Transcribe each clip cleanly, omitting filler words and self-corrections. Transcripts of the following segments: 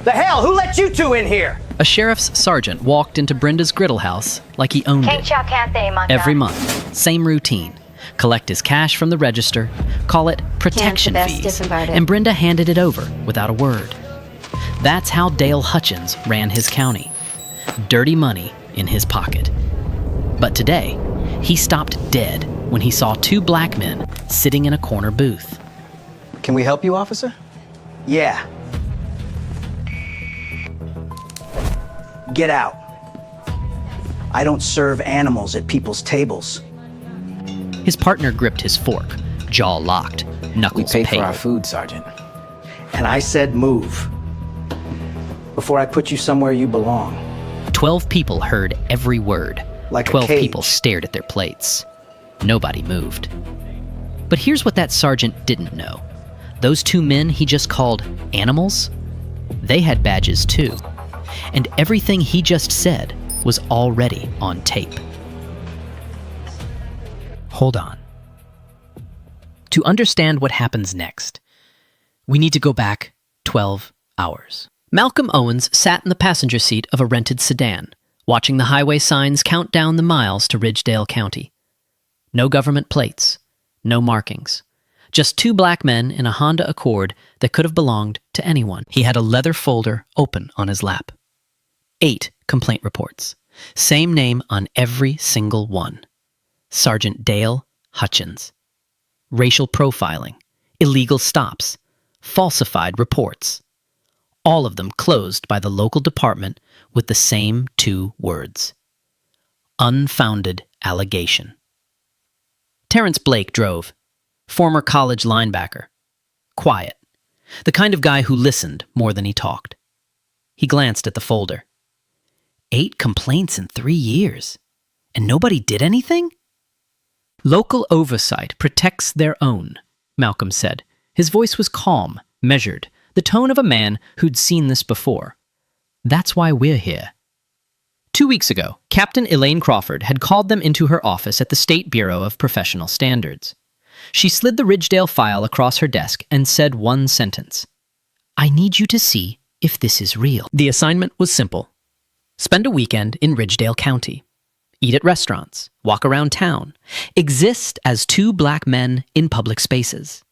The hell? Who let you two in here? A sheriff's sergeant walked into Brenda's griddle house like he owned it. Every month, same routine. Collect his cash from the register, call it protection fees, and Brenda handed it over without a word. That's how Dale Hutchins ran his county. Dirty money in his pocket. But today, he stopped dead when he saw two black men sitting in a corner booth. Can we help you, officer? Yeah. Get out. I don't serve animals at people's tables. His partner gripped his fork, jaw locked, knuckles We pay pale. for our food, Sergeant. And I said move. Before I put you somewhere you belong. 12 people heard every word. Like a 12 cage. people stared at their plates. Nobody moved. But here's what that sergeant didn't know. Those two men he just called animals, they had badges too. And everything he just said was already on tape. Hold on. To understand what happens next, we need to go back 12 hours. Malcolm Owens sat in the passenger seat of a rented sedan, watching the highway signs count down the miles to Ridgedale County. No government plates, no markings. Just two black men in a Honda Accord that could have belonged to anyone. He had a leather folder open on his lap. 8 complaint reports. Same name on every single one. Sergeant Dale Hutchins. Racial profiling, illegal stops, falsified reports. All of them closed by the local department with the same 2 words. Unfounded allegation. Terrence Blake drove. Former college linebacker. Quiet. The kind of guy who listened more than he talked. He glanced at the folder. 8 complaints in 3 years. And nobody did anything? Local oversight protects their own, Malcolm said. His voice was calm, measured, the tone of a man who'd seen this before. That's why we're here. 2 weeks ago, Captain Elaine Crawford had called them into her office at the State Bureau of Professional Standards. She slid the Ridgedale file across her desk and said one sentence. I need you to see if this is real. The assignment was simple. Spend a weekend in Ridgedale County. Eat at restaurants, walk around town, exist as 2 black men in public spaces.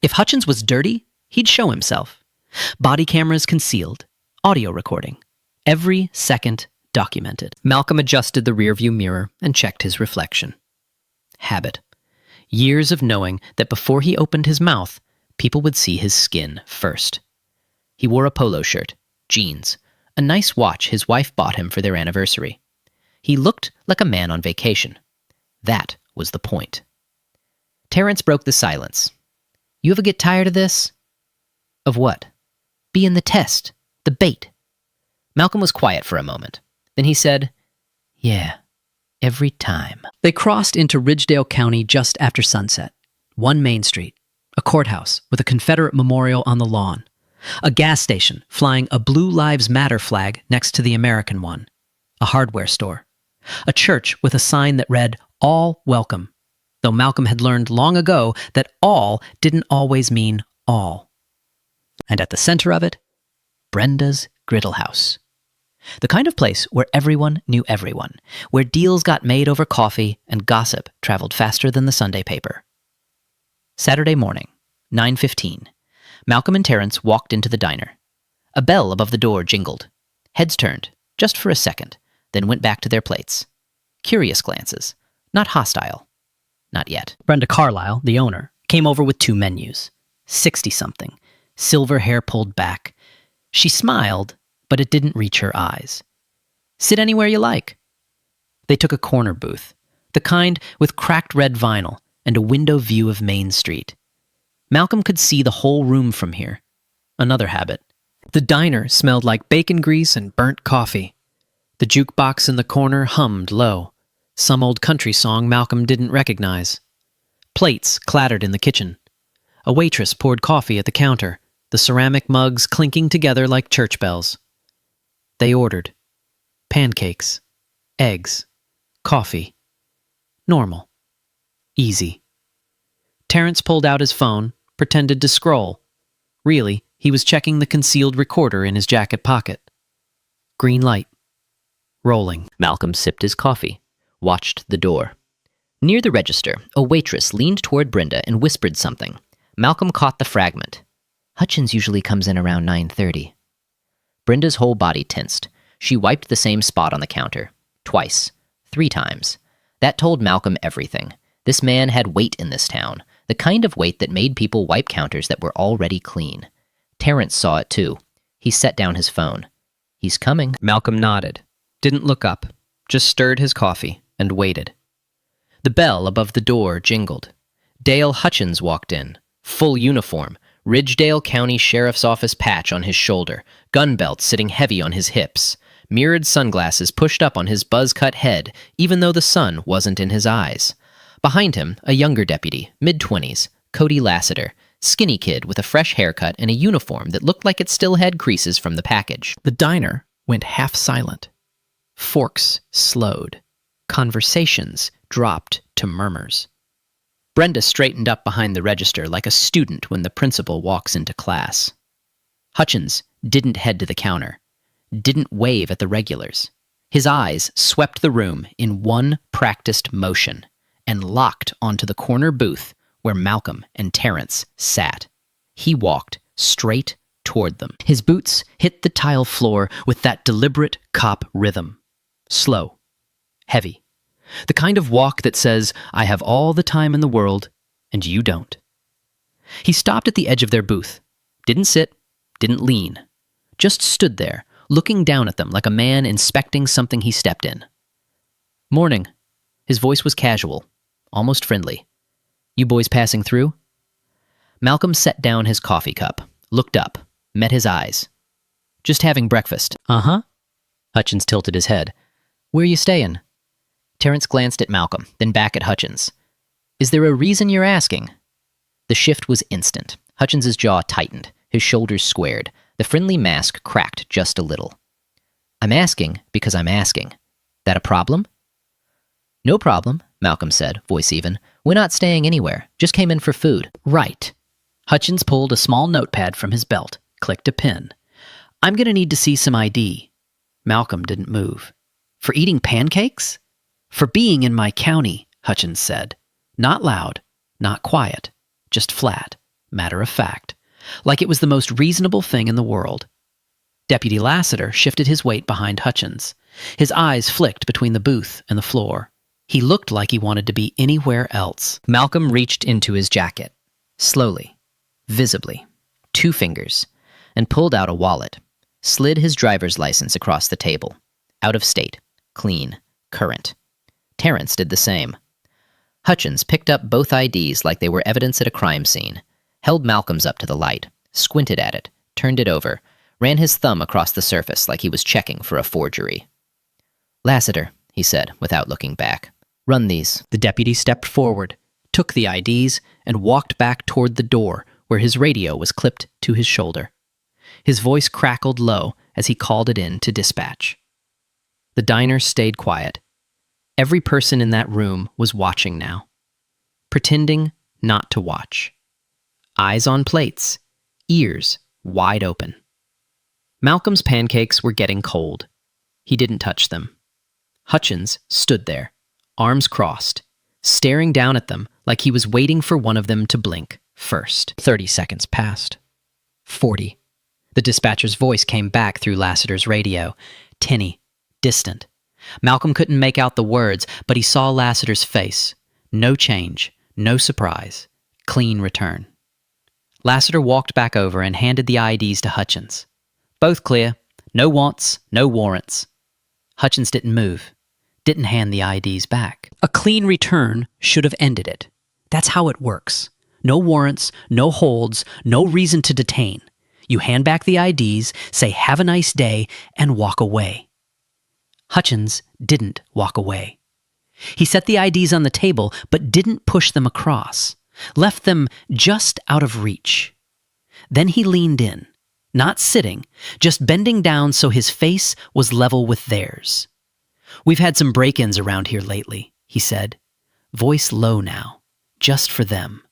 If Hutchins was dirty, he'd show himself. Body cameras concealed, audio recording, every second documented. Malcolm adjusted the rearview mirror and checked his reflection. Habit. Years of knowing that before he opened his mouth, people would see his skin first. He wore a polo shirt, jeans, a nice watch his wife bought him for their anniversary. He looked like a man on vacation. That was the point. Terrence broke the silence. You ever get tired of this? Of what? Being the test, the bait. Malcolm was quiet for a moment. Then he said, Yeah, every time. They crossed into Ridgedale County just after sunset. One main street, a courthouse with a Confederate memorial on the lawn, a gas station flying a Blue Lives Matter flag next to the American one, a hardware store, a church with a sign that read, All Welcome, though Malcolm had learned long ago that all didn't always mean all. And at the center of it, Brenda's Griddle House. The kind of place where everyone knew everyone, where deals got made over coffee and gossip traveled faster than the Sunday paper. Saturday morning, 9:15, Malcolm and Terrence walked into the diner. A bell above the door jingled. Heads turned, just for a second, then went back to their plates. Curious glances, not hostile. Not yet. Brenda Carlisle, the owner, came over with 2 menus. 60-something, silver hair pulled back. She smiled, but it didn't reach her eyes. Sit anywhere you like. They took a corner booth, the kind with cracked red vinyl and a window view of Main Street. Malcolm could see the whole room from here. Another habit. The diner smelled like bacon grease and burnt coffee. The jukebox in the corner hummed low, some old country song Malcolm didn't recognize. Plates clattered in the kitchen. A waitress poured coffee at the counter, the ceramic mugs clinking together like church bells. They ordered. Pancakes, eggs, coffee. Normal. Easy. Terrence pulled out his phone, pretended to scroll. Really, He was checking the concealed recorder in his jacket pocket. Green light. Rolling. Malcolm sipped his coffee, watched the door. Near the register, a waitress leaned toward Brenda and whispered something. Malcolm caught the fragment. Hutchins usually comes in around 9:30. Brenda's whole body tensed. She wiped the same spot on the counter. Twice. 3 times. That told Malcolm everything. This man had weight in this town, the kind of weight that made people wipe counters that were already clean. Terrence saw it too. He set down his phone. He's coming. Malcolm nodded, didn't look up, just stirred his coffee and waited. The bell above the door jingled. Dale Hutchins walked in, full uniform, Ridgedale County Sheriff's Office patch on his shoulder, gun belt sitting heavy on his hips, mirrored sunglasses pushed up on his buzz-cut head, even though the sun wasn't in his eyes. Behind him, a younger deputy, mid-20s, Cody Lassiter, skinny kid with a fresh haircut and a uniform that looked like it still had creases from the package. The diner went half silent. Forks slowed. Conversations dropped to murmurs. Brenda straightened up behind the register like a student when the principal walks into class. Hutchins didn't head to the counter, didn't wave at the regulars. His eyes swept the room in one practiced motion and locked onto the corner booth where Malcolm and Terrence sat. He walked straight toward them. His boots hit the tile floor with that deliberate cop rhythm. Slow, heavy. The kind of walk that says, I have all the time in the world, and you don't. He stopped at the edge of their booth. Didn't sit, didn't lean. Just stood there, looking down at them like a man inspecting something he stepped in. Morning. His voice was casual, almost friendly. You boys passing through? Malcolm set down his coffee cup, looked up, met his eyes. Just having breakfast. Uh-huh. Hutchins tilted his head. Where you stayin'? Terrence glanced at Malcolm, then back at Hutchins. Is there a reason you're asking? The shift was instant. Hutchins's jaw tightened, his shoulders squared, the friendly mask cracked just a little. I'm asking because I'm asking. That a problem? No problem, Malcolm said, voice even. We're not staying anywhere. Just came in for food. Right. Hutchins pulled a small notepad from his belt, clicked a pen. I'm going to need to see some ID. Malcolm didn't move. For eating pancakes? For being in my county, Hutchins said. Not loud, not quiet, just flat, matter of fact, like it was the most reasonable thing in the world. Deputy Lassiter shifted his weight behind Hutchins. His eyes flicked between the booth and the floor. He looked like he wanted to be anywhere else. Malcolm reached into his jacket, slowly, visibly, 2 fingers, and pulled out a wallet, slid his driver's license across the table. Out of state, clean, current. Terrence did the same. Hutchins picked up both IDs like they were evidence at a crime scene, held Malcolm's up to the light, squinted at it, turned it over, ran his thumb across the surface like he was checking for a forgery. Lassiter, he said, without looking back. Run these. The deputy stepped forward, took the IDs, and walked back toward the door where his radio was clipped to his shoulder. His voice crackled low as he called it in to dispatch. The diner stayed quiet. Every person in that room was watching now, pretending not to watch. Eyes on plates, ears wide open. Malcolm's pancakes were getting cold. He didn't touch them. Hutchins stood there, arms crossed, staring down at them like he was waiting for one of them to blink first. 30 seconds passed. 40. The dispatcher's voice came back through Lassiter's radio, tinny, distant. Malcolm couldn't make out the words, but he saw Lassiter's face. No change, no surprise. Clean return. Lassiter walked back over and handed the IDs to Hutchins. Both clear. No wants, no warrants. Hutchins didn't move. Didn't hand the IDs back. A clean return should have ended it. That's how it works. No warrants, no holds, no reason to detain. You hand back the IDs, say have a nice day, and walk away. Hutchins didn't walk away. He set the IDs on the table, but didn't push them across, left them just out of reach. Then he leaned in, not sitting, just bending down so his face was level with theirs. We've had some break-ins around here lately, he said, voice low now, just for them.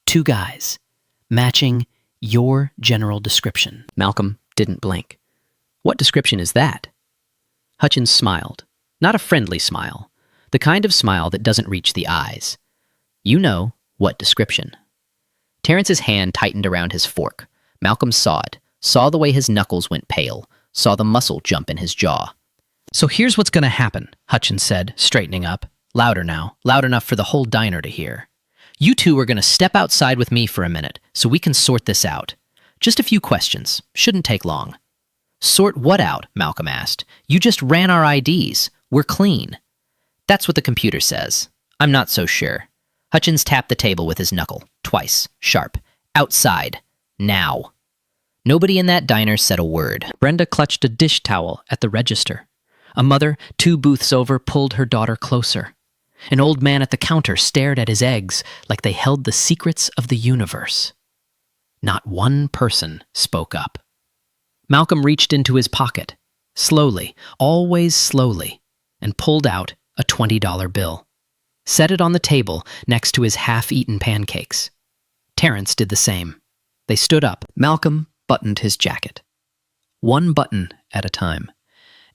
2 guys, matching Your general description. Malcolm didn't blink. What description is that? Hutchins smiled. Not a friendly smile. The kind of smile that doesn't reach the eyes. You know what description. Terrence's hand tightened around his fork. Malcolm saw it, saw the way his knuckles went pale, saw the muscle jump in his jaw. So here's what's going to happen, Hutchins said, straightening up. Louder now, loud enough for the whole diner to hear. You two are going to step outside with me for a minute so we can sort this out. Just a few questions. Shouldn't take long. Sort what out? Malcolm asked. You just ran our IDs. We're clean. That's what the computer says. I'm not so sure. Hutchins tapped the table with his knuckle, twice, sharp. Outside. Now. Nobody in that diner said a word. Brenda clutched a dish towel at the register. A mother, 2 booths over, pulled her daughter closer. An old man at the counter stared at his eggs like they held the secrets of the universe. Not one person spoke up. Malcolm reached into his pocket, slowly, always slowly, and pulled out a $20 bill. Set it on the table next to his half-eaten pancakes. Terrence did the same. They stood up. Malcolm buttoned his jacket. One button at a time.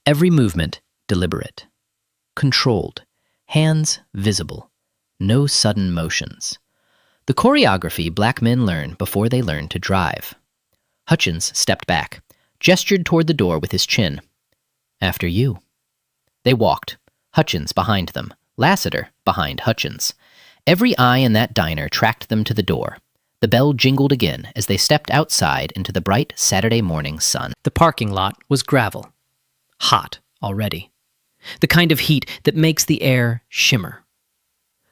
Every movement deliberate. Controlled. Hands visible. No sudden motions. The choreography black men learn before they learn to drive. Hutchins stepped back, gestured toward the door with his chin. After you. They walked, Hutchins behind them, Lassiter behind Hutchins. Every eye in that diner tracked them to the door. The bell jingled again as they stepped outside into the bright Saturday morning sun. The parking lot was gravel. Hot already. The kind of heat that makes the air shimmer.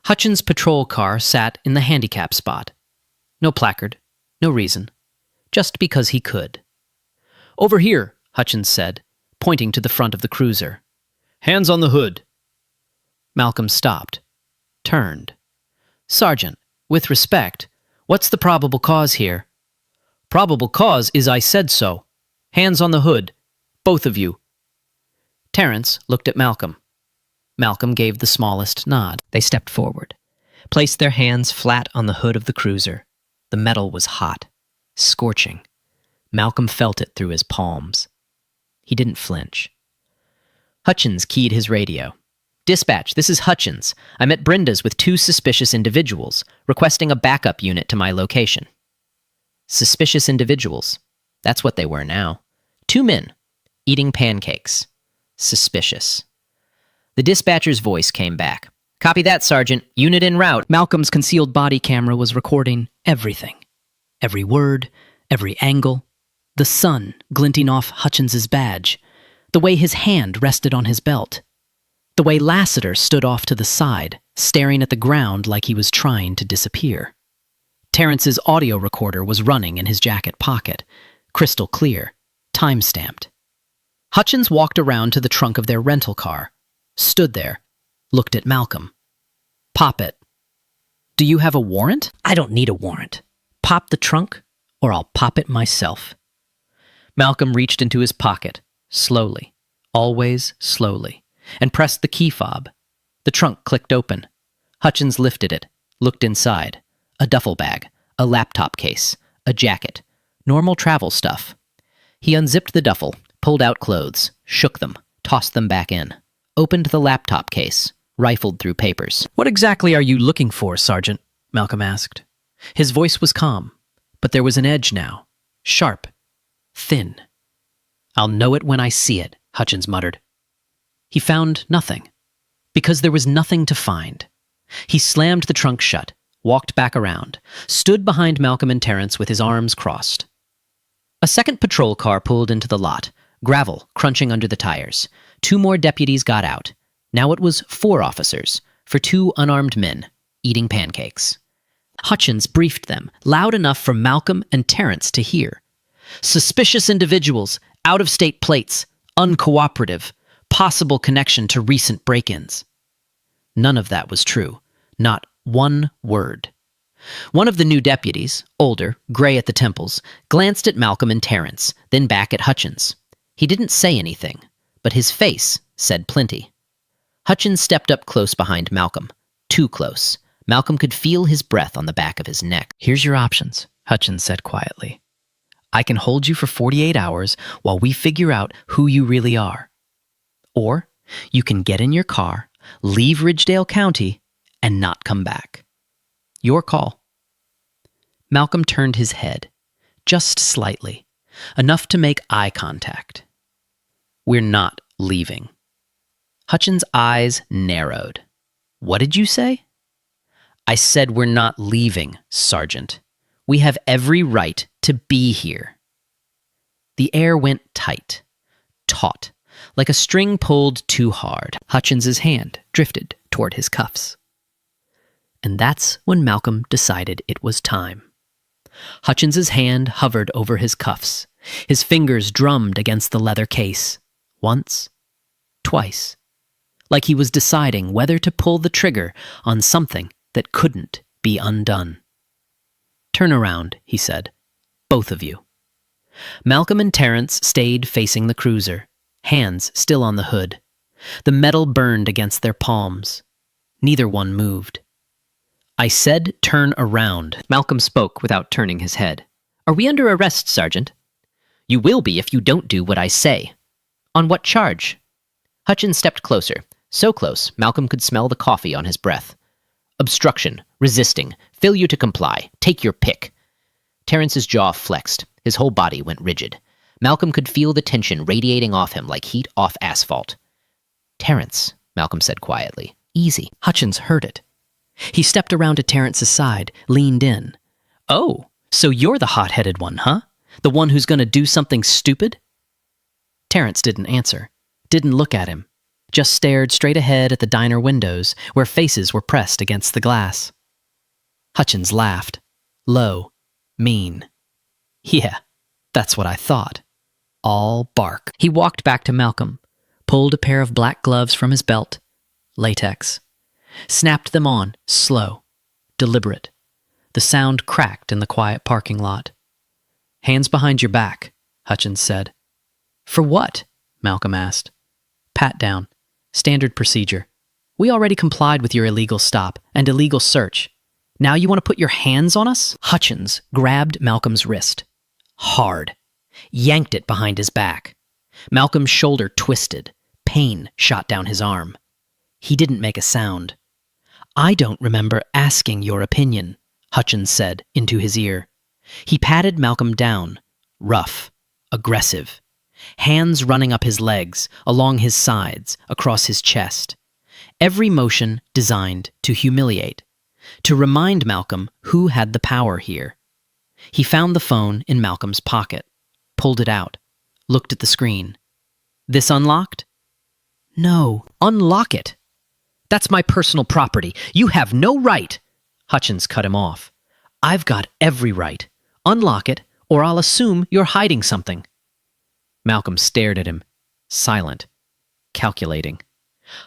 Hutchins' patrol car sat in the handicap spot. No placard, no reason. Just because he could. Over here, Hutchins said, pointing to the front of the cruiser. Hands on the hood. Malcolm stopped, turned. Sergeant, with respect, what's the probable cause here? Probable cause is I said so. Hands on the hood. Both of you. Terrence looked at Malcolm. Malcolm gave the smallest nod. They stepped forward, placed their hands flat on the hood of the cruiser. The metal was hot, scorching. Malcolm felt it through his palms. He didn't flinch. Hutchins keyed his radio. Dispatch, this is Hutchins. I'm at Brenda's with 2 suspicious individuals, requesting a backup unit to my location. Suspicious individuals. That's what they were now. 2 men, eating pancakes. Suspicious. The dispatcher's voice came back. Copy that, Sergeant. Unit en route. Malcolm's concealed body camera was recording everything. Every word, every angle. The sun glinting off Hutchins's badge. The way his hand rested on his belt. The way Lassiter stood off to the side, staring at the ground like he was trying to disappear. Terrence's audio recorder was running in his jacket pocket, crystal clear, time-stamped. Hutchins walked around to the trunk of their rental car, stood there, looked at Malcolm. Pop it. Do you have a warrant? I don't need a warrant. Pop the trunk, or I'll pop it myself. Malcolm reached into his pocket, slowly, always slowly, and pressed the key fob. The trunk clicked open. Hutchins lifted it, looked inside. A duffel bag, a laptop case, a jacket, normal travel stuff. He unzipped the duffel, pulled out clothes, shook them, tossed them back in, opened the laptop case, rifled through papers. What exactly are you looking for, Sergeant? Malcolm asked. His voice was calm, but there was an edge now, sharp, thin. I'll know it when I see it, Hutchins muttered. He found nothing, because there was nothing to find. He slammed the trunk shut, walked back around, stood behind Malcolm and Terrence with his arms crossed. A second patrol car pulled into the lot, gravel crunching under the tires. 2 more deputies got out. Now it was 4 officers, for 2 unarmed men, eating pancakes. Hutchins briefed them, loud enough for Malcolm and Terrence to hear. Suspicious individuals, out-of-state plates, uncooperative, possible connection to recent break-ins. None of that was true. Not one word. One of the new deputies, older, gray at the temples, glanced at Malcolm and Terrence, then back at Hutchins. He didn't say anything, but his face said plenty. Hutchins stepped up close behind Malcolm. Too close. Malcolm could feel his breath on the back of his neck. Here's your options, Hutchins said quietly. I can hold you for 48 hours while we figure out who you really are. Or you can get in your car, leave Ridgedale County, and not come back. Your call. Malcolm turned his head, just slightly, enough to make eye contact. We're not leaving. Hutchins' eyes narrowed. What did you say? I said we're not leaving, Sergeant. We have every right to be here. The air went tight, taut, like a string pulled too hard. Hutchins's hand drifted toward his cuffs. And that's when Malcolm decided it was time. Hutchins's hand hovered over his cuffs. His fingers drummed against the leather case. Once, twice, like he was deciding whether to pull the trigger on something that couldn't be undone. Turn around, he said. Both of you. Malcolm and Terrence stayed facing the cruiser, hands still on the hood. The metal burned against their palms. Neither one moved. I said turn around. Malcolm spoke without turning his head. Are we under arrest, Sergeant? You will be if you don't do what I say. On what charge? Hutchins stepped closer, so close Malcolm could smell the coffee on his breath. Obstruction, resisting, failure to comply, take your pick. Terrence's jaw flexed, his whole body went rigid. Malcolm could feel the tension radiating off him like heat off asphalt. Terrence, Malcolm said quietly, easy. Hutchins heard it. He stepped around to Terrence's side, leaned in. Oh, so you're the hot-headed one, huh? The one who's going to do something stupid? Terrence didn't answer, didn't look at him, just stared straight ahead at the diner windows where faces were pressed against the glass. Hutchins laughed, low, mean. Yeah, that's what I thought. All bark. He walked back to Malcolm, pulled a pair of black gloves from his belt, latex, snapped them on, slow, deliberate. The sound cracked in the quiet parking lot. Hands behind your back, Hutchins said. For what? Malcolm asked. Pat down. Standard procedure. We already complied with your illegal stop and illegal search. Now you want to put your hands on us? Hutchins grabbed Malcolm's wrist. Hard. Yanked it behind his back. Malcolm's shoulder twisted. Pain shot down his arm. He didn't make a sound. I don't remember asking your opinion, Hutchins said into his ear. He patted Malcolm down, rough, aggressive, hands running up his legs, along his sides, across his chest. Every motion designed to humiliate, to remind Malcolm who had the power here. He found the phone in Malcolm's pocket, pulled it out, looked at the screen. This unlocked? No, unlock it. That's my personal property. You have no right. Hutchins cut him off. I've got every right. Unlock it, or I'll assume you're hiding something. Malcolm stared at him, silent, calculating.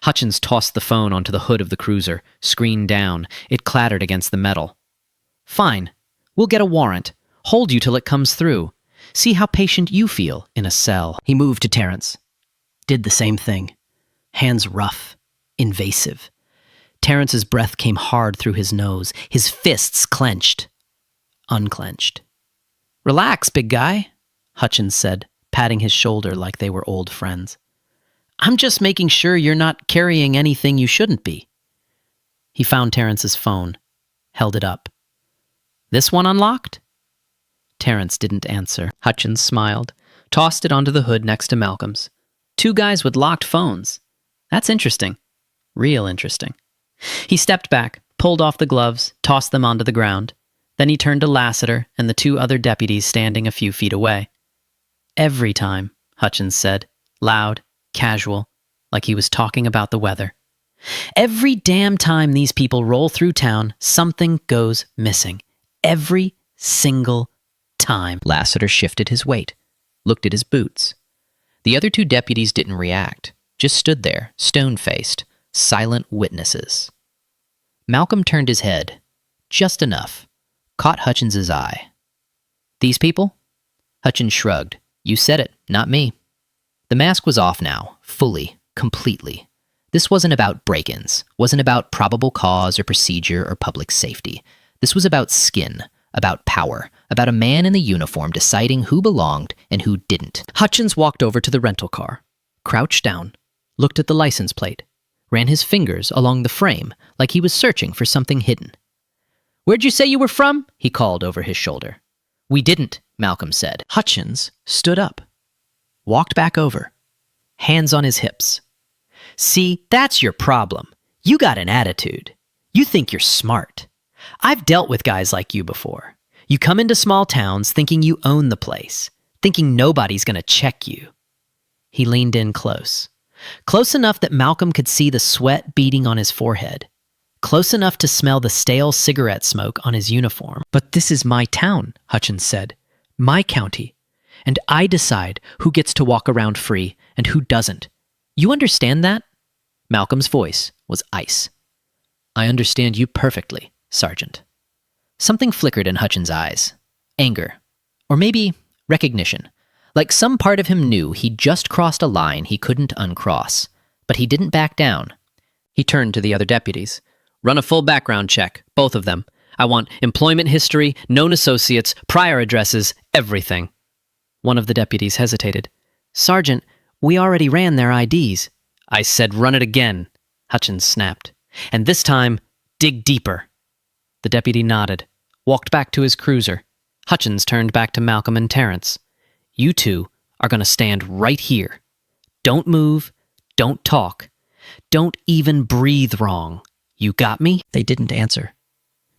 Hutchins tossed the phone onto the hood of the cruiser, screen down. It clattered against the metal. Fine. We'll get a warrant. Hold you till it comes through. See how patient you feel in a cell. He moved to Terrence. Did the same thing. Hands rough, invasive. Terrence's breath came hard through his nose, his fists clenched. Unclenched. Relax, big guy, Hutchins said, patting his shoulder like they were old friends. I'm just making sure you're not carrying anything you shouldn't be. He found Terrence's phone, held it up. This one unlocked? Terrence didn't answer. Hutchins smiled, tossed it onto the hood next to Malcolm's. 2 guys with locked phones. That's interesting. Real interesting. He stepped back, pulled off the gloves, tossed them onto the ground. Then he turned to Lassiter and the 2 other deputies standing a few feet away. Every time, Hutchins said, loud, casual, like he was talking about the weather. Every damn time these people roll through town, something goes missing. Every single time. Lassiter shifted his weight, looked at his boots. The other 2 deputies didn't react, just stood there, stone-faced, silent witnesses. Malcolm turned his head, just enough, caught Hutchins's eye. These people? Hutchins shrugged. You said it, not me. The mask was off now, fully, completely. This wasn't about break-ins, wasn't about probable cause or procedure or public safety. This was about skin, about power, about a man in the uniform deciding who belonged and who didn't. Hutchins walked over to the rental car, crouched down, looked at the license plate, ran his fingers along the frame like he was searching for something hidden. "Where'd you say you were from?" he called over his shoulder. "We didn't," Malcolm said. Hutchins stood up, walked back over, hands on his hips. "See, that's your problem. You got an attitude. You think you're smart. I've dealt with guys like you before. You come into small towns thinking you own the place, thinking nobody's going to check you." He leaned in close. Close enough that Malcolm could see the sweat beading on his forehead. Close enough to smell the stale cigarette smoke on his uniform. "But this is my town," Hutchins said. "My county. And I decide who gets to walk around free and who doesn't. You understand that?" Malcolm's voice was ice. "I understand you perfectly, Sergeant." Something flickered in Hutchins' eyes. Anger. Or maybe recognition. Like some part of him knew he'd just crossed a line he couldn't uncross. But he didn't back down. He turned to the other deputies. "Run a full background check, both of them. I want employment history, known associates, prior addresses, everything." One of the deputies hesitated. "Sergeant, we already ran their IDs." "I said run it again," Hutchins snapped. "And this time, dig deeper." The deputy nodded, walked back to his cruiser. Hutchins turned back to Malcolm and Terrence. "You two are going to stand right here. Don't move. Don't talk. Don't even breathe wrong. You got me?" They didn't answer.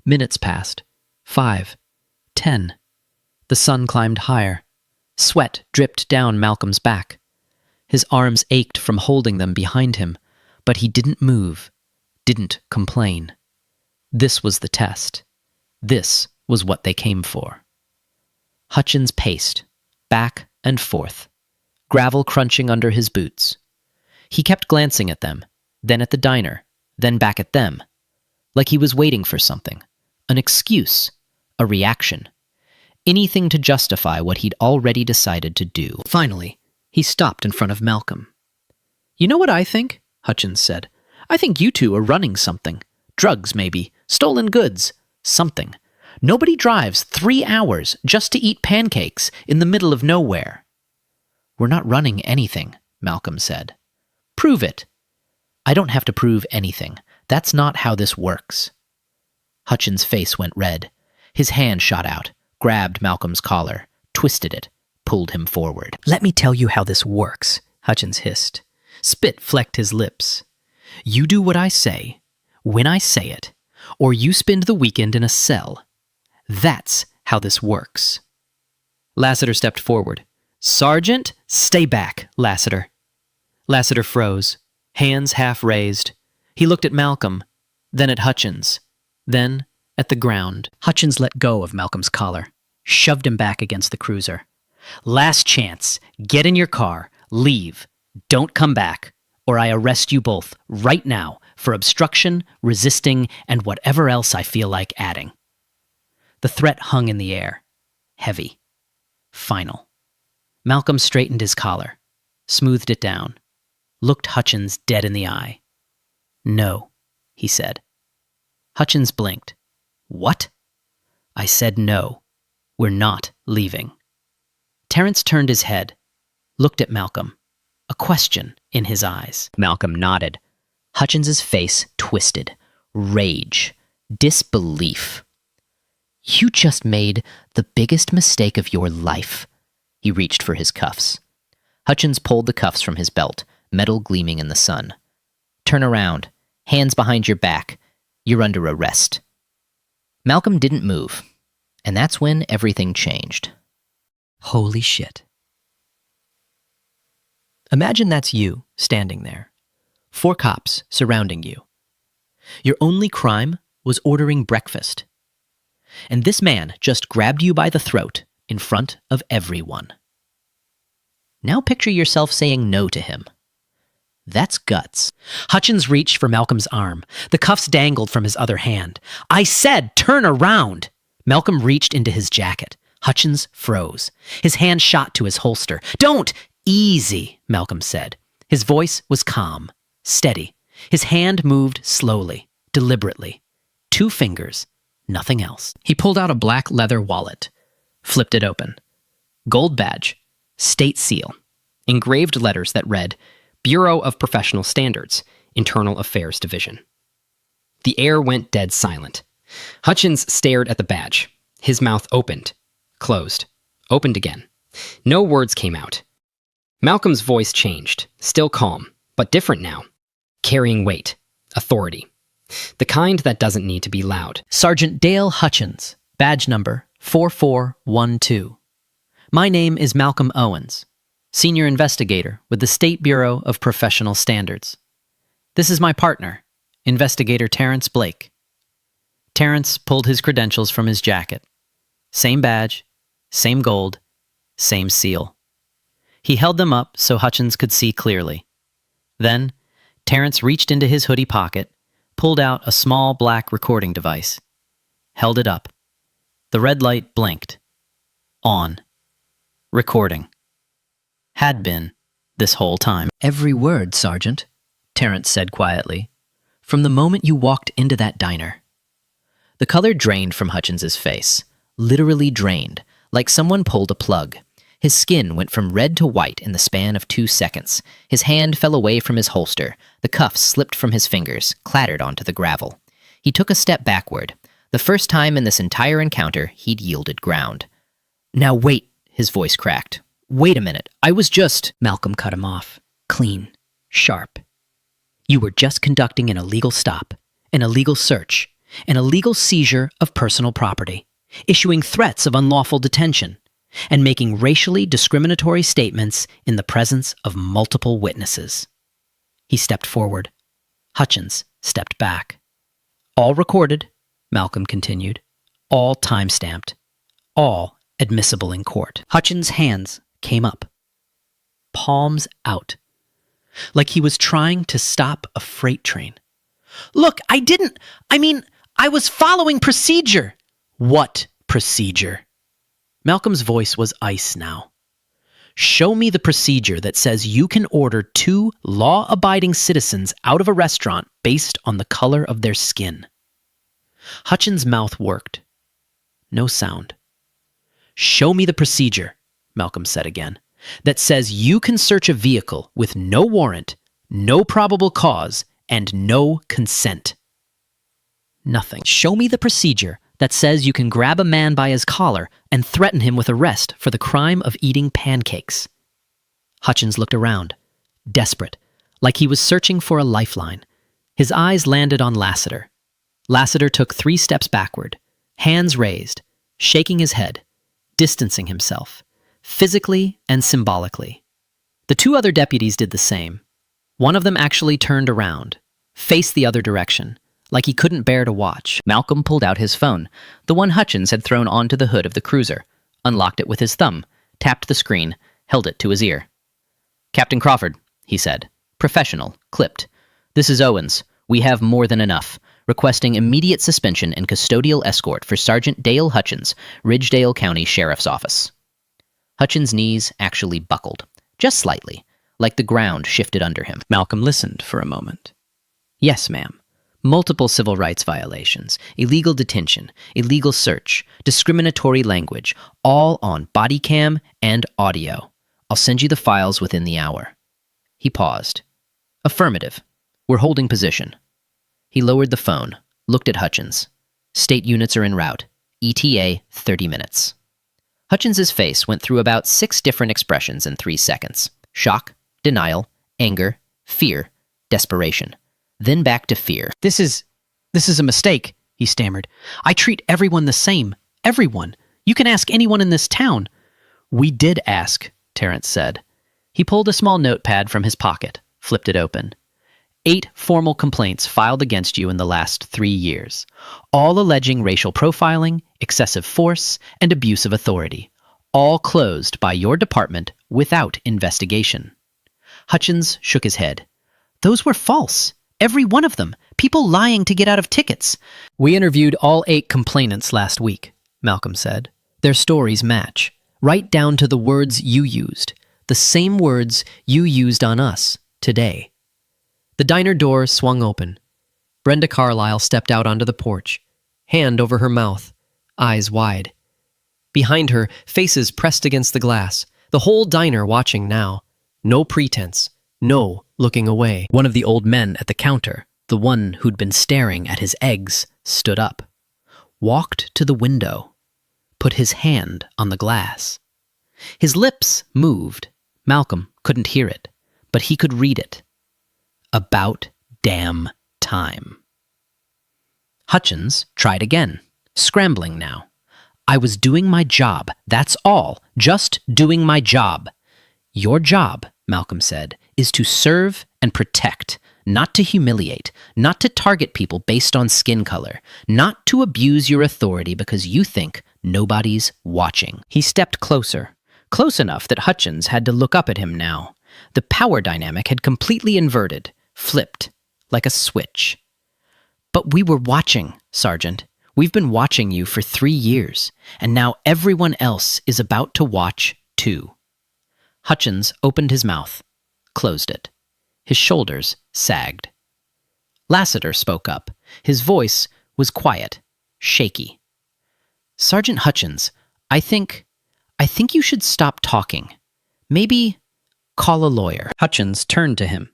Minutes passed. 5. 10. The sun climbed higher. Sweat dripped down Malcolm's back. His arms ached from holding them behind him, but he didn't move, didn't complain. This was the test. This was what they came for. Hutchins paced, back and forth, gravel crunching under his boots. He kept glancing at them, then at the diner, then back at them, like he was waiting for something, an excuse, a reaction, anything to justify what he'd already decided to do. Finally, he stopped in front of Malcolm. "You know what I think?" Hutchins said. "I think you two are running something. Drugs, maybe. Stolen goods. Something. Nobody drives 3 hours just to eat pancakes in the middle of nowhere." "We're not running anything," Malcolm said. "Prove it." "I don't have to prove anything. That's not how this works." Hutchins' face went red. His hand shot out, grabbed Malcolm's collar, twisted it, pulled him forward. "Let me tell you how this works," Hutchins hissed. Spit flecked his lips. "You do what I say, when I say it, or you spend the weekend in a cell. That's how this works." Lassiter stepped forward. "Sergeant, stay back, Lassiter." Lassiter froze, hands half raised. He looked at Malcolm, then at Hutchins, then at the ground. Hutchins let go of Malcolm's collar, shoved him back against the cruiser. "Last chance. Get in your car. Leave. Don't come back, or I arrest you both right now for obstruction, resisting, and whatever else I feel like adding." The threat hung in the air, heavy, final. Malcolm straightened his collar, smoothed it down, looked Hutchins dead in the eye. "No," he said. Hutchins blinked. "What?" "I said no. We're not leaving." Terrence turned his head, looked at Malcolm, a question in his eyes. Malcolm nodded. Hutchins's face twisted. Rage. Disbelief. "You just made the biggest mistake of your life." He reached for his cuffs. Hutchins pulled the cuffs from his belt, metal gleaming in the sun. "Turn around. Hands behind your back. You're under arrest." Malcolm didn't move, and that's when everything changed. Holy shit. Imagine that's you, standing there. 4 cops surrounding you. Your only crime was ordering breakfast. And this man just grabbed you by the throat in front of everyone. Now picture yourself saying no to him. That's guts. Hutchins reached for Malcolm's arm. The cuffs dangled from his other hand. "I said turn around!" Malcolm reached into his jacket. Hutchins froze. His hand shot to his holster. "Don't!" "Easy," Malcolm said. His voice was calm, steady. His hand moved slowly, deliberately. 2 fingers, nothing else. He pulled out a black leather wallet, flipped it open. Gold badge, state seal, engraved letters that read, Bureau of Professional Standards, Internal Affairs Division. The air went dead silent. Hutchins stared at the badge. His mouth opened, closed, opened again. No words came out. Malcolm's voice changed, still calm, but different now. Carrying weight, authority. The kind that doesn't need to be loud. Sergeant Dale Hutchins, badge number 4412. My name is Malcolm Owens, senior investigator with the State Bureau of Professional Standards. This is my partner, Investigator Terrence Blake. Terrence pulled his credentials from his jacket. Same badge, same gold, same seal. He held them up so Hutchins could see clearly. Then, Terrence reached into his hoodie pocket, pulled out a small black recording device, held it up. The red light blinked. On. Recording. Had been, this whole time. Every word, Sergeant, Terrence said quietly, from the moment you walked into that diner. The color drained from Hutchins's face, literally drained, like someone pulled a plug. His skin went from red to white in the span of 2 seconds. His hand fell away from his holster. The cuffs slipped from his fingers, clattered onto the gravel. He took a step backward. The first time in this entire encounter, he'd yielded ground. Now wait, his voice cracked. Wait a minute, I was just... Malcolm cut him off. Clean. Sharp. You were just conducting an illegal stop, an illegal search, an illegal seizure of personal property, issuing threats of unlawful detention, and making racially discriminatory statements in the presence of multiple witnesses. He stepped forward. Hutchins stepped back. All recorded, Malcolm continued. All time-stamped. All admissible in court. Hutchins' hands came up. Palms out. Like he was trying to stop a freight train. Look, I was following procedure. What procedure? Malcolm's voice was ice now. Show me the procedure that says you can order 2 law-abiding citizens out of a restaurant based on the color of their skin. Hutchins' mouth worked. No sound. Show me the procedure, Malcolm said again, that says you can search a vehicle with no warrant, no probable cause, and no consent. Nothing. Show me the procedure that says you can grab a man by his collar and threaten him with arrest for the crime of eating pancakes. Hutchins looked around, desperate, like he was searching for a lifeline. His eyes landed on Lassiter. Lassiter took 3 steps backward, hands raised, shaking his head, distancing himself, physically and symbolically. The 2 other deputies did the same. One of them actually turned around, faced the other direction, like he couldn't bear to watch. Malcolm pulled out his phone, the one Hutchins had thrown onto the hood of the cruiser, unlocked it with his thumb, tapped the screen, held it to his ear. Captain Crawford, he said. Professional, clipped. This is Owens. We have more than enough. Requesting immediate suspension and custodial escort for Sergeant Dale Hutchins, Ridgedale County Sheriff's Office. Hutchins' knees actually buckled, just slightly, like the ground shifted under him. Malcolm listened for a moment. Yes, ma'am. Multiple civil rights violations, illegal detention, illegal search, discriminatory language, all on body cam and audio. I'll send you the files within the hour. He paused. Affirmative. We're holding position. He lowered the phone, looked at Hutchins. State units are en route. ETA 30 minutes. Hutchins's face went through about 6 different expressions in 3 seconds. Shock, denial, anger, fear, desperation. Then back to fear. This is a mistake, he stammered. I treat everyone the same. Everyone. You can ask anyone in this town. We did ask, Terrence said. He pulled a small notepad from his pocket, flipped it open. 8 formal complaints filed against you in the last 3 years, all alleging racial profiling, excessive force, and abuse of authority, all closed by your department without investigation. Hutchins shook his head. Those were false. Every one of them. People lying to get out of tickets. We interviewed all 8 complainants last week, Malcolm said. Their stories match, right down to the words you used, the same words you used on us today. The diner door swung open. Brenda Carlyle stepped out onto the porch. hand over her mouth, eyes wide. Behind her, faces pressed against the glass, the whole diner watching now. No pretense, no looking away. One of the old men at the counter, the one who'd been staring at his eggs, stood up, walked to the window, put his hand on the glass. His lips moved. Malcolm couldn't hear it, but he could read it. About damn time. Hutchins tried again, scrambling now. I was doing my job, that's all, just doing my job. Your job, Malcolm said, is to serve and protect, not to humiliate, not to target people based on skin color, not to abuse your authority because you think nobody's watching. He stepped closer, close enough that Hutchins had to look up at him now. The power dynamic had completely inverted, flipped, like a switch. But we were watching, Sergeant. We've been watching you for 3 years, and now everyone else is about to watch too. Hutchins opened his mouth, closed it. His shoulders sagged. Lassiter spoke up. His voice was quiet, shaky. Sergeant Hutchins, I think you should stop talking. Maybe call a lawyer. Hutchins turned to him.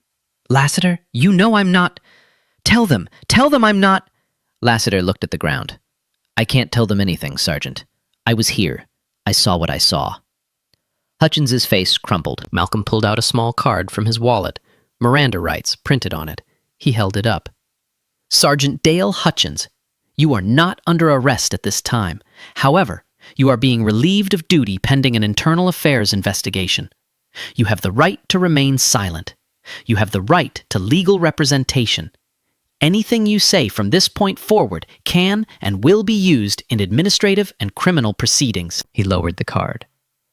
Lassiter, you know I'm not... Tell them I'm not... Lassiter looked at the ground. I can't tell them anything, Sergeant. I was here. I saw what I saw. Hutchins's face crumpled. Malcolm pulled out a small card from his wallet. Miranda rights printed on it. He held it up. Sergeant Dale Hutchins, you are not under arrest at this time. However, you are being relieved of duty pending an internal affairs investigation. You have the right to remain silent. You have the right to legal representation. Anything you say from this point forward can and will be used in administrative and criminal proceedings. He lowered the card.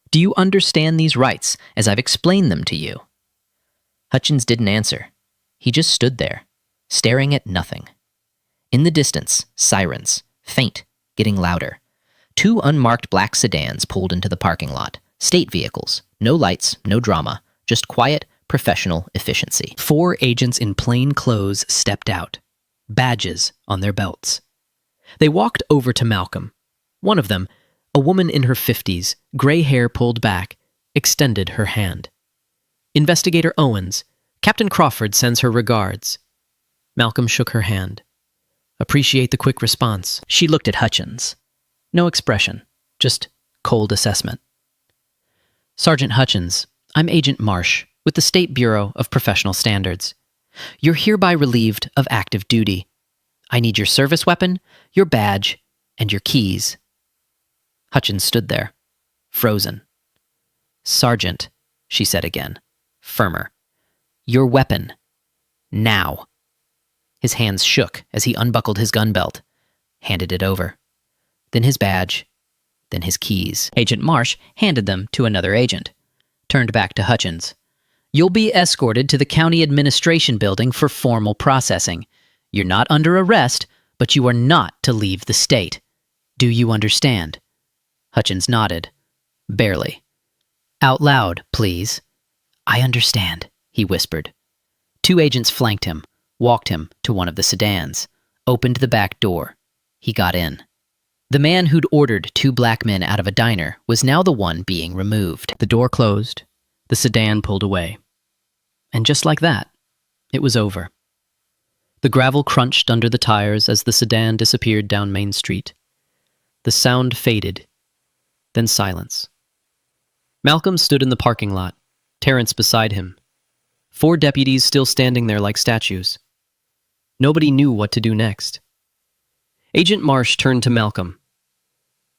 Do you understand these rights as I've explained them to you? Hutchins didn't answer. He just stood there, staring at nothing. In the distance, sirens, faint, getting louder. 2 unmarked black sedans pulled into the parking lot. State vehicles. No lights, no drama. Just quiet, professional efficiency. 4 agents in plain clothes stepped out, badges on their belts. They walked over to Malcolm. One of them, a woman in her 50s, gray hair pulled back, extended her hand. Investigator Owens, Captain Crawford sends her regards. Malcolm shook her hand. Appreciate the quick response. She looked at Hutchins. No expression, just cold assessment. Sergeant Hutchins, I'm Agent Marsh with the State Bureau of Professional Standards. You're hereby relieved of active duty. I need your service weapon, your badge, and your keys. Hutchins stood there, frozen. Sergeant, she said again, firmer. Your weapon. Now. His hands shook as he unbuckled his gun belt, handed it over. Then his badge, then his keys. Agent Marsh handed them to another agent, turned back to Hutchins. You'll be escorted to the county administration building for formal processing. You're not under arrest, but you are not to leave the state. Do you understand? Hutchins nodded. Barely. Out loud, please. I understand, he whispered. 2 agents flanked him, walked him to one of the sedans, opened the back door. He got in. The man who'd ordered 2 black men out of a diner was now the one being removed. The door closed. The sedan pulled away. And just like that, it was over. The gravel crunched under the tires as the sedan disappeared down Main Street. The sound faded, then silence. Malcolm stood in the parking lot, Terrence beside him. 4 deputies still standing there like statues. Nobody knew what to do next. Agent Marsh turned to Malcolm.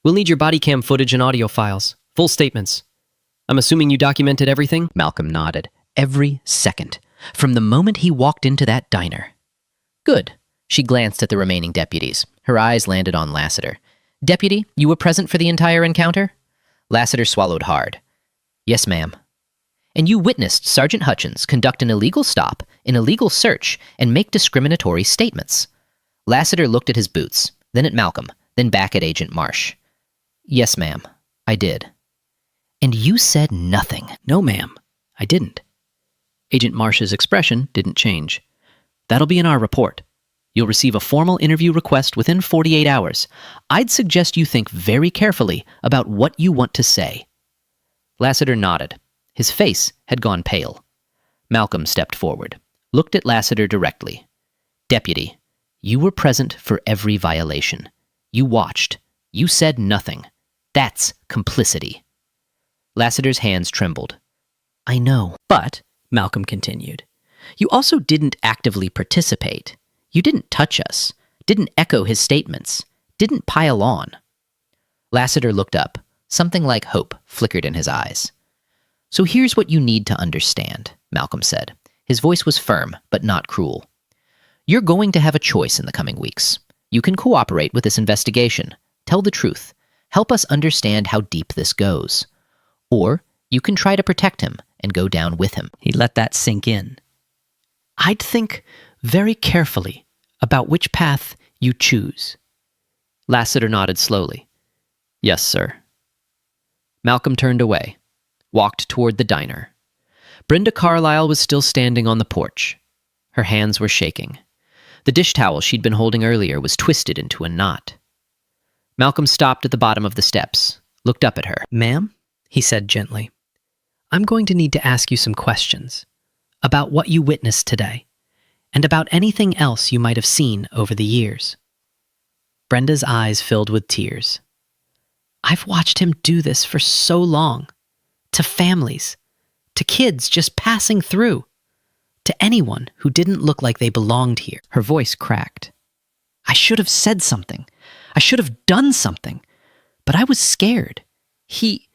We'll need your body cam footage and audio files, full statements. I'm assuming you documented everything? Malcolm nodded. Every second, from the moment he walked into that diner. Good. She glanced at the remaining deputies. Her eyes landed on Lassiter. Deputy, you were present for the entire encounter? Lassiter swallowed hard. Yes, ma'am. And you witnessed Sergeant Hutchins conduct an illegal stop, an illegal search, and make discriminatory statements. Lassiter looked at his boots, then at Malcolm, then back at Agent Marsh. Yes, ma'am. I did. And you said nothing. No, ma'am. I didn't. Agent Marsh's expression didn't change. That'll be in our report. You'll receive a formal interview request within 48 hours. I'd suggest you think very carefully about what you want to say." Lassiter nodded. His face had gone pale. Malcolm stepped forward, looked at Lassiter directly. "Deputy, you were present for every violation. You watched. You said nothing. That's complicity." Lassiter's hands trembled. "I know." "But," Malcolm continued, "you also didn't actively participate. You didn't touch us, didn't echo his statements, didn't pile on." Lassiter looked up. Something like hope flickered in his eyes. "So here's what you need to understand," Malcolm said. His voice was firm, but not cruel. "You're going to have a choice in the coming weeks. You can cooperate with this investigation, tell the truth, help us understand how deep this goes. Or you can try to protect him and go down with him." He let that sink in. "I'd think very carefully about which path you choose." Lassiter nodded slowly. "Yes, sir." Malcolm turned away, walked toward the diner. Brenda Carlyle was still standing on the porch. Her hands were shaking. The dish towel she'd been holding earlier was twisted into a knot. Malcolm stopped at the bottom of the steps, looked up at her. "Ma'am," he said gently, "I'm going to need to ask you some questions about what you witnessed today, and about anything else you might have seen over the years." Brenda's eyes filled with tears. "I've watched him do this for so long. To families, to kids just passing through, to anyone who didn't look like they belonged here." Her voice cracked. "I should have said something. I should have done something. But I was scared. He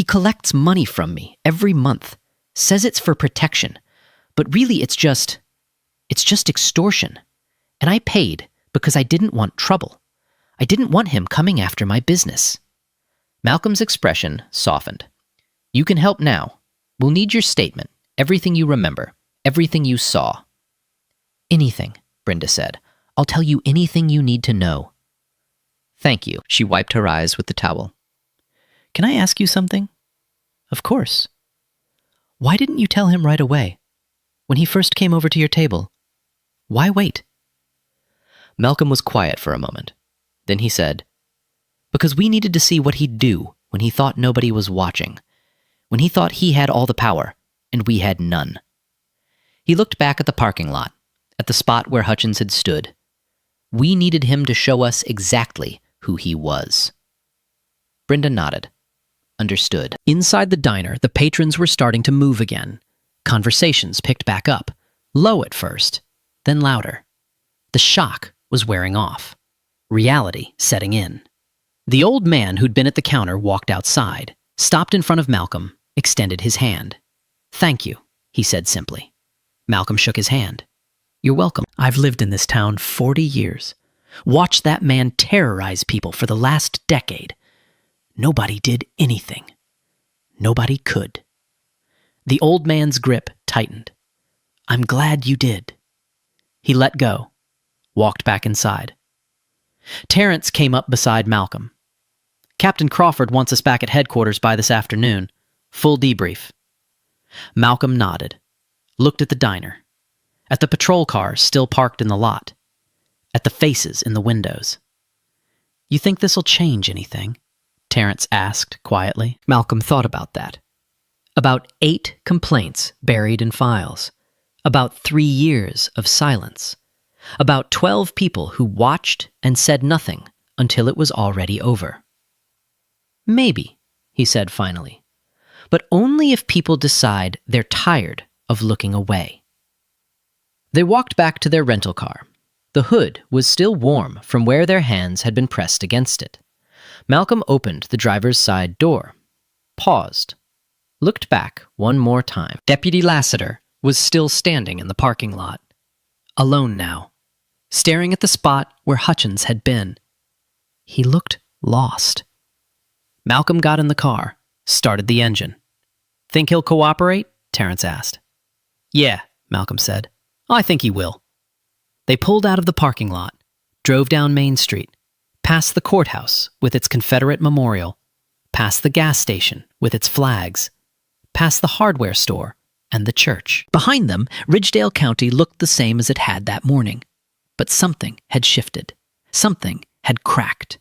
collects money from me every month, says it's for protection, but really it's just extortion. And I paid because I didn't want trouble. I didn't want him coming after my business." Malcolm's expression softened. "You can help now. We'll need your statement, everything you remember, everything you saw." "Anything," Brenda said. "I'll tell you anything you need to know." "Thank you." She wiped her eyes with the towel. "Can I ask you something?" "Of course." "Why didn't you tell him right away? When he first came over to your table? Why wait?" Malcolm was quiet for a moment. Then he said, "Because we needed to see what he'd do when he thought nobody was watching, when he thought he had all the power and we had none." He looked back at the parking lot, at the spot where Hutchins had stood. We needed him to show us exactly who he was. Brenda nodded. Understood. Inside the diner, the patrons were starting to move again. Conversations picked back up, low at first, then louder. The shock was wearing off, reality setting in. The old man who'd been at the counter walked outside, stopped in front of Malcolm, extended his hand. "Thank you," he said simply. Malcolm shook his hand. "You're welcome. I've lived in this town 40 years. Watched that man terrorize people for the last decade. Nobody did anything. Nobody could." The old man's grip tightened. "I'm glad you did." He let go, walked back inside. Terrence came up beside Malcolm. "Captain Crawford wants us back at headquarters by this afternoon. Full debrief." Malcolm nodded, looked at the diner, at the patrol cars still parked in the lot, at the faces in the windows. "You think this'll change anything?" Terrence asked quietly. Malcolm thought about that. About 8 complaints buried in files. About 3 years of silence. About 12 people who watched and said nothing until it was already over. "Maybe," he said finally, "but only if people decide they're tired of looking away." They walked back to their rental car. The hood was still warm from where their hands had been pressed against it. Malcolm opened the driver's side door, paused, looked back one more time. Deputy Lassiter was still standing in the parking lot, alone now, staring at the spot where Hutchins had been. He looked lost. Malcolm got in the car, started the engine. "Think he'll cooperate?" Terrence asked. "Yeah," Malcolm said. "I think he will." They pulled out of the parking lot, drove down Main Street, past the courthouse with its Confederate memorial, past the gas station with its flags, past the hardware store and the church. Behind them, Ridgedale County looked the same as it had that morning. But something had shifted. Something had cracked.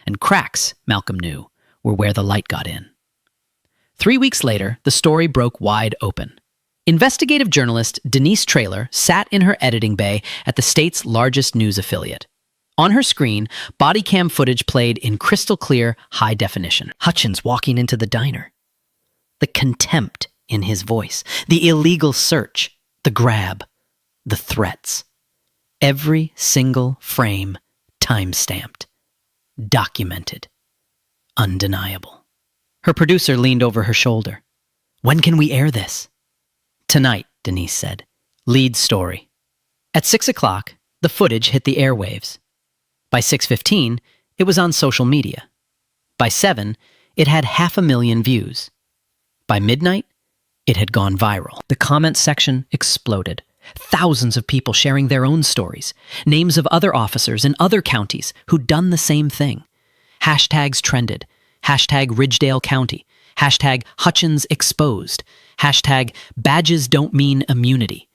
And cracks, Malcolm knew, were where the light got in. 3 weeks later, the story broke wide open. Investigative journalist Denise Traylor sat in her editing bay at the state's largest news affiliate. On her screen, body cam footage played in crystal clear, high definition. Hutchins walking into the diner. The contempt in his voice, the illegal search, the grab, the threats. Every single frame time-stamped, documented, undeniable. Her producer leaned over her shoulder. "When can we air this?" "Tonight," Denise said. "Lead story." At 6 o'clock, the footage hit the airwaves. By 6:15, it was on social media. By 7, it had 500,000 views. By midnight, it had gone viral. The comment section exploded. Thousands of people sharing their own stories, names of other officers in other counties who'd done the same thing. Hashtags trended. Hashtag Ridgedale County. Hashtag Hutchins exposed. Hashtag badges don't mean immunity.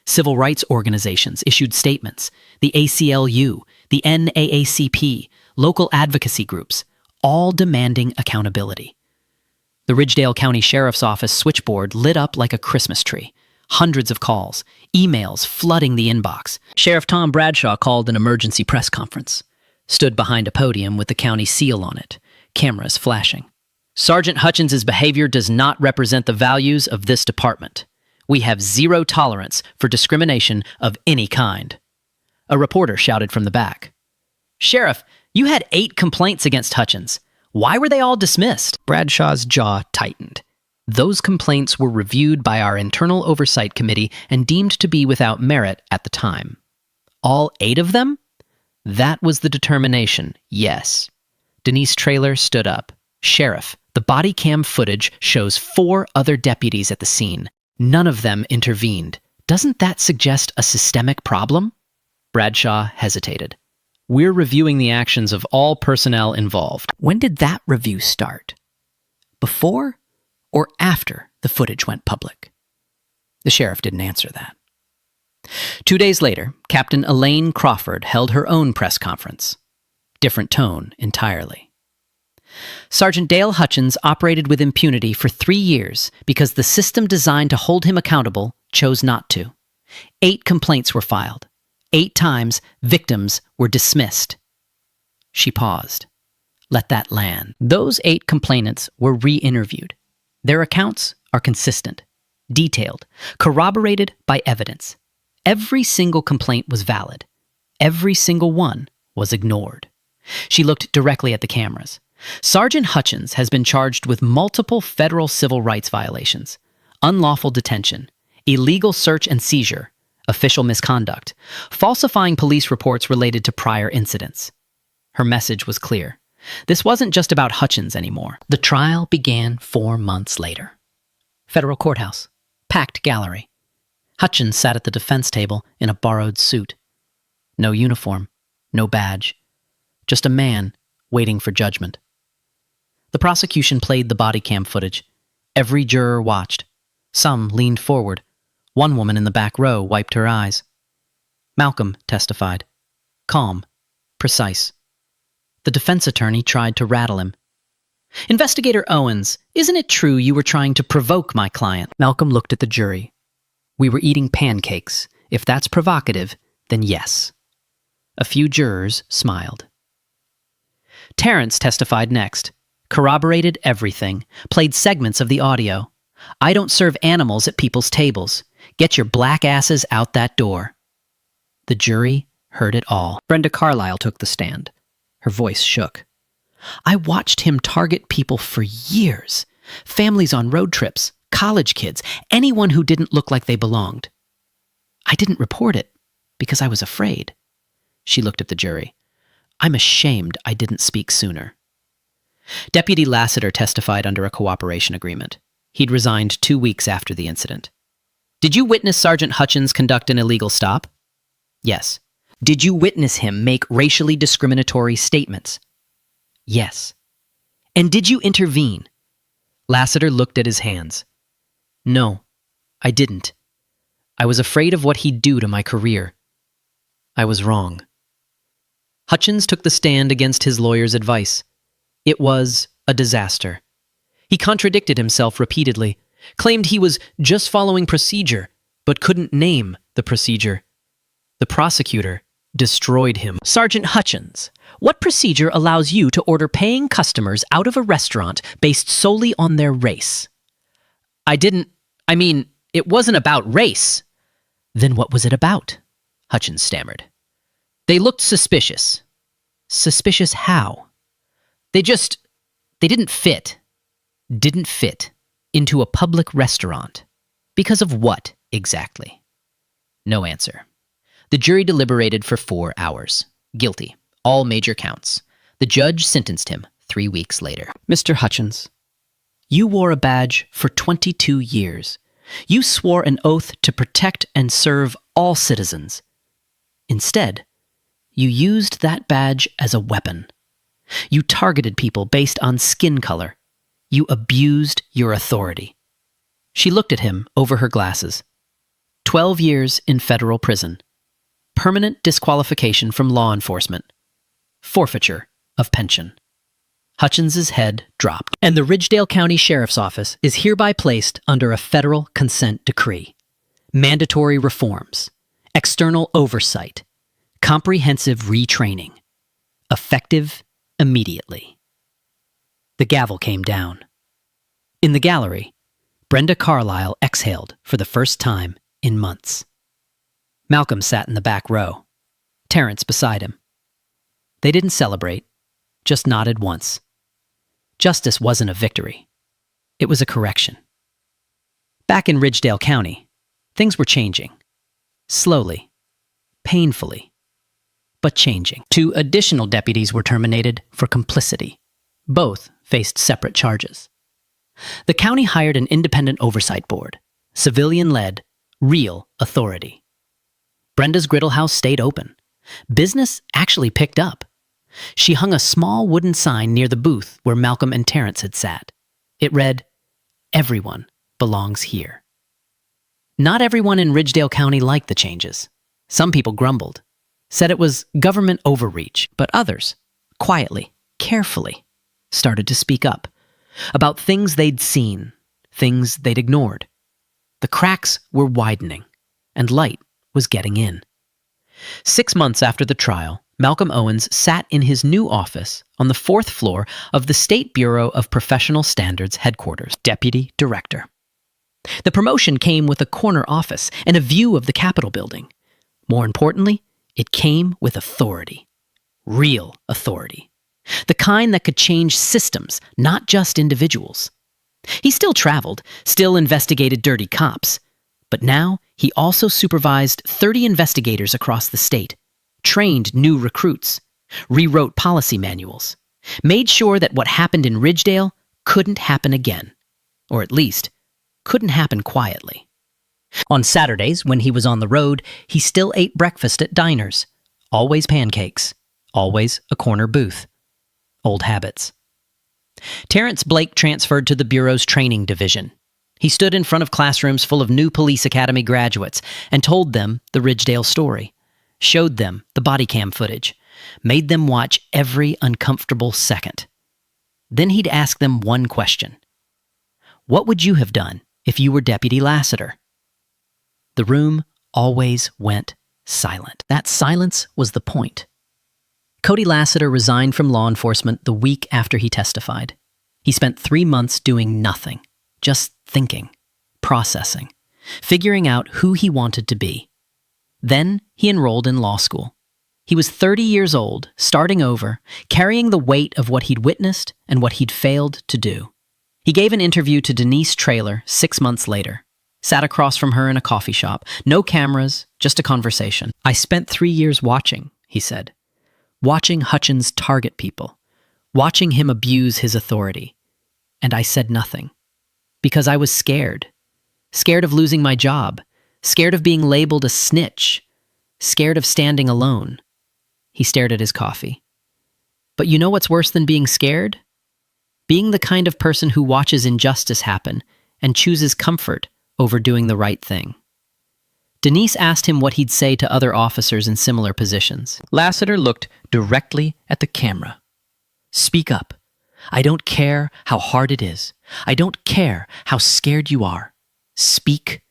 Civil rights organizations issued statements. The ACLU, the NAACP, local advocacy groups, all demanding accountability. The Ridgedale County Sheriff's Office switchboard lit up like a Christmas tree. Hundreds of calls, emails flooding the inbox. Sheriff Tom Bradshaw called an emergency press conference. Stood behind a podium with the county seal on it, cameras flashing. "Sergeant Hutchins's behavior does not represent the values of this department. We have zero tolerance for discrimination of any kind." A reporter shouted from the back. "Sheriff, you had 8 complaints against Hutchins. Why were they all dismissed?" Bradshaw's jaw tightened. Those complaints were reviewed by our internal oversight committee and deemed to be without merit at the time. All 8 of them? That was the determination, yes. Denise Traylor stood up. "Sheriff, the body cam footage shows 4 other deputies at the scene. None of them intervened. Doesn't that suggest a systemic problem?" Bradshaw hesitated. "We're reviewing the actions of all personnel involved." When did that review start? Before or after the footage went public? The sheriff didn't answer that. 2 days later, Captain Elaine Crawford held her own press conference. Different tone entirely. "Sergeant Dale Hutchins operated with impunity for 3 years because the system designed to hold him accountable chose not to. 8 complaints were filed. 8 times, victims were dismissed." She paused. Let that land. Those 8 complainants were re-interviewed. Their accounts are consistent, detailed, corroborated by evidence. Every single complaint was valid. Every single one was ignored. She looked directly at the cameras. Sergeant Hutchins has been charged with multiple federal civil rights violations: unlawful detention, illegal search and seizure, official misconduct, falsifying police reports related to prior incidents. Her message was clear. This wasn't just about Hutchins anymore. The trial began 4 months later. Federal courthouse. Packed gallery. Hutchins sat at the defense table in a borrowed suit. No uniform. No badge. Just a man waiting for judgment. The prosecution played the body cam footage. Every juror watched. Some leaned forward. One woman in the back row wiped her eyes. Malcolm testified. Calm. Precise. The defense attorney tried to rattle him. "Investigator Owens, isn't it true you were trying to provoke my client?" Malcolm looked at the jury. "We were eating pancakes. If that's provocative, then yes." A few jurors smiled. Terrence testified next. Corroborated everything. Played segments of the audio. "I don't serve animals at people's tables. Get your black asses out that door." The jury heard it all. Brenda Carlisle took the stand. Her voice shook. "I watched him target people for years. Families on road trips, college kids, anyone who didn't look like they belonged. I didn't report it because I was afraid." She looked at the jury. "I'm ashamed I didn't speak sooner." Deputy Lassiter testified under a cooperation agreement. He'd resigned 2 weeks after the incident. "Did you witness Sergeant Hutchins conduct an illegal stop?" "Yes." "Did you witness him make racially discriminatory statements?" "Yes." "And did you intervene?" Lassiter looked at his hands. "No, I didn't. I was afraid of what he'd do to my career." I was wrong. Hutchins took the stand against his lawyer's advice. It was a disaster. He contradicted himself repeatedly, claimed he was just following procedure, but couldn't name the procedure. The prosecutor destroyed him. Sergeant Hutchins, what procedure allows you to order paying customers out of a restaurant based solely on their race? It wasn't about race. Then what was it about? Hutchins stammered. They looked suspicious. Suspicious how? They didn't fit. Didn't fit into a public restaurant. Because of what, exactly? No answer. The jury deliberated for 4 hours. Guilty. All major counts. The judge sentenced him 3 weeks later. Mr. Hutchins, you wore a badge for 22 years. You swore an oath to protect and serve all citizens. Instead, you used that badge as a weapon. You targeted people based on skin color. You abused your authority. She looked at him over her glasses. 12 years in federal prison. Permanent disqualification from law enforcement. Forfeiture of pension. Hutchins's head dropped. And the Ridgedale County Sheriff's Office is hereby placed under a federal consent decree. Mandatory reforms. External oversight. Comprehensive retraining. Effective immediately. The gavel came down. In the gallery, Brenda Carlyle exhaled for the first time in months. Malcolm sat in the back row, Terrence beside him. They didn't celebrate, just nodded once. Justice wasn't a victory. It was a correction. Back in Ridgedale County, things were changing. Slowly, painfully, but changing. 2 additional deputies were terminated for complicity. Both faced separate charges. The county hired an independent oversight board, civilian-led, real authority. Brenda's griddle house stayed open. Business actually picked up. She hung a small wooden sign near the booth where Malcolm and Terrence had sat. It read, "Everyone belongs here." Not everyone in Ridgedale County liked the changes. Some people grumbled, said it was government overreach, but others, quietly, carefully, started to speak up about things they'd seen, things they'd ignored. The cracks were widening, and light was getting in. 6 months after the trial, Malcolm Owens sat in his new office on the 4th floor of the State Bureau of Professional Standards headquarters, deputy director. The promotion came with a corner office and a view of the Capitol building. More importantly, it came with authority. Real authority. The kind that could change systems, not just individuals. He still traveled, still investigated dirty cops. But now he also supervised 30 investigators across the state, trained new recruits, rewrote policy manuals, made sure that what happened in Ridgedale couldn't happen again, or at least couldn't happen quietly. On Saturdays, when he was on the road, he still ate breakfast at diners, always pancakes, always a corner booth. Old habits. Terrence Blake transferred to the Bureau's training division. He stood in front of classrooms full of new police academy graduates and told them the Ridgedale story, showed them the body cam footage, made them watch every uncomfortable second. Then he'd ask them one question. What would you have done if you were Deputy Lassiter? The room always went silent. That silence was the point. Cody Lassiter resigned from law enforcement the week after he testified. He spent 3 months doing nothing, just thinking, processing, figuring out who he wanted to be. Then he enrolled in law school. He was 30 years old, starting over, carrying the weight of what he'd witnessed and what he'd failed to do. He gave an interview to Denise Traylor 6 months later, sat across from her in a coffee shop, no cameras, just a conversation. I spent 3 years watching, he said. Watching Hutchins target people, watching him abuse his authority. And I said nothing. Because I was scared. Scared of losing my job. Scared of being labeled a snitch. Scared of standing alone. He stared at his coffee. But you know what's worse than being scared? Being the kind of person who watches injustice happen and chooses comfort over doing the right thing. Denise asked him what he'd say to other officers in similar positions. Lassiter looked directly at the camera. Speak up. I don't care how hard it is. I don't care how scared you are. Speak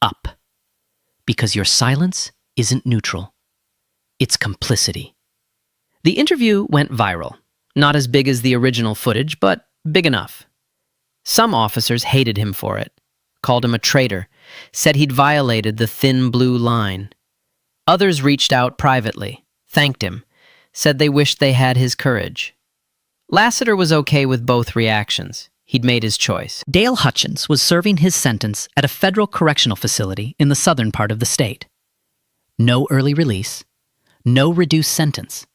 up. Because your silence isn't neutral. It's complicity. The interview went viral. Not as big as the original footage, but big enough. Some officers hated him for it, called him a traitor, said he'd violated the thin blue line. Others reached out privately, thanked him, said they wished they had his courage. Lassiter was okay with both reactions. He'd made his choice. Dale Hutchins was serving his sentence at a federal correctional facility in the southern part of the state. No early release, no reduced sentence.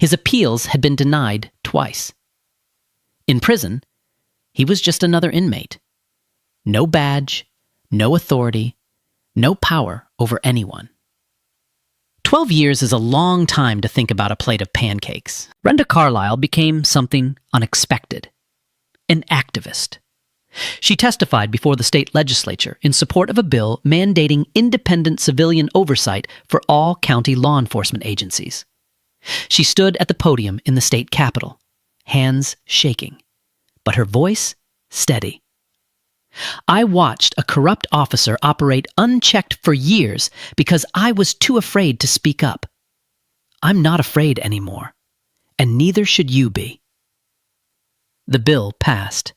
His appeals had been denied twice. In prison, he was just another inmate. No badge, no authority, no power over anyone. 12 years is a long time to think about a plate of pancakes. Brenda Carlisle became something unexpected. An activist. She testified before the state legislature in support of a bill mandating independent civilian oversight for all county law enforcement agencies. She stood at the podium in the state capitol, hands shaking, but her voice steady. I watched a corrupt officer operate unchecked for years because I was too afraid to speak up. I'm not afraid anymore, and neither should you be. The bill passed.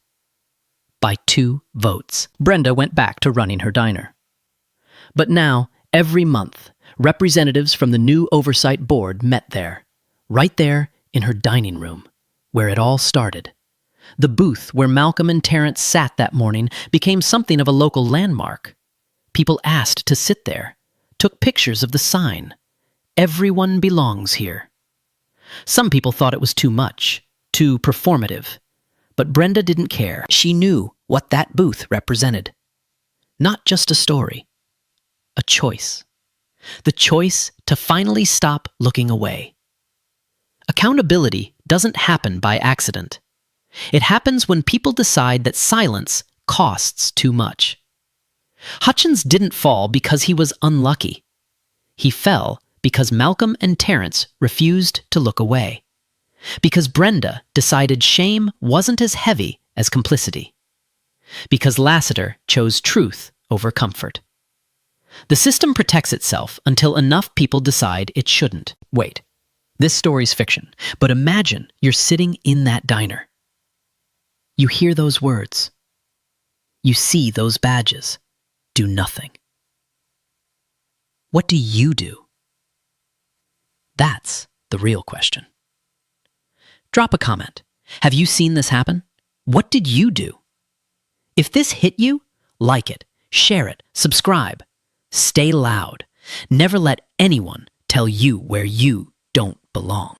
By 2 votes. Brenda went back to running her diner. But now, every month, representatives from the new oversight board met there, right there in her dining room, where it all started. The booth where Malcolm and Terrence sat that morning became something of a local landmark. People asked to sit there, took pictures of the sign. Everyone belongs here. Some people thought it was too much, too performative. But Brenda didn't care. She knew what that booth represented. Not just a story, a choice. The choice to finally stop looking away. Accountability doesn't happen by accident. It happens when people decide that silence costs too much. Hutchins didn't fall because he was unlucky. He fell because Malcolm and Terrence refused to look away. Because Brenda decided shame wasn't as heavy as complicity. Because Lassiter chose truth over comfort. The system protects itself until enough people decide it shouldn't. Wait, this story's fiction, but imagine you're sitting in that diner. You hear those words. You see those badges. Do nothing. What do you do? That's the real question. Drop a comment. Have you seen this happen? What did you do? If this hit you, like it, share it, subscribe. Stay loud. Never let anyone tell you where you don't belong.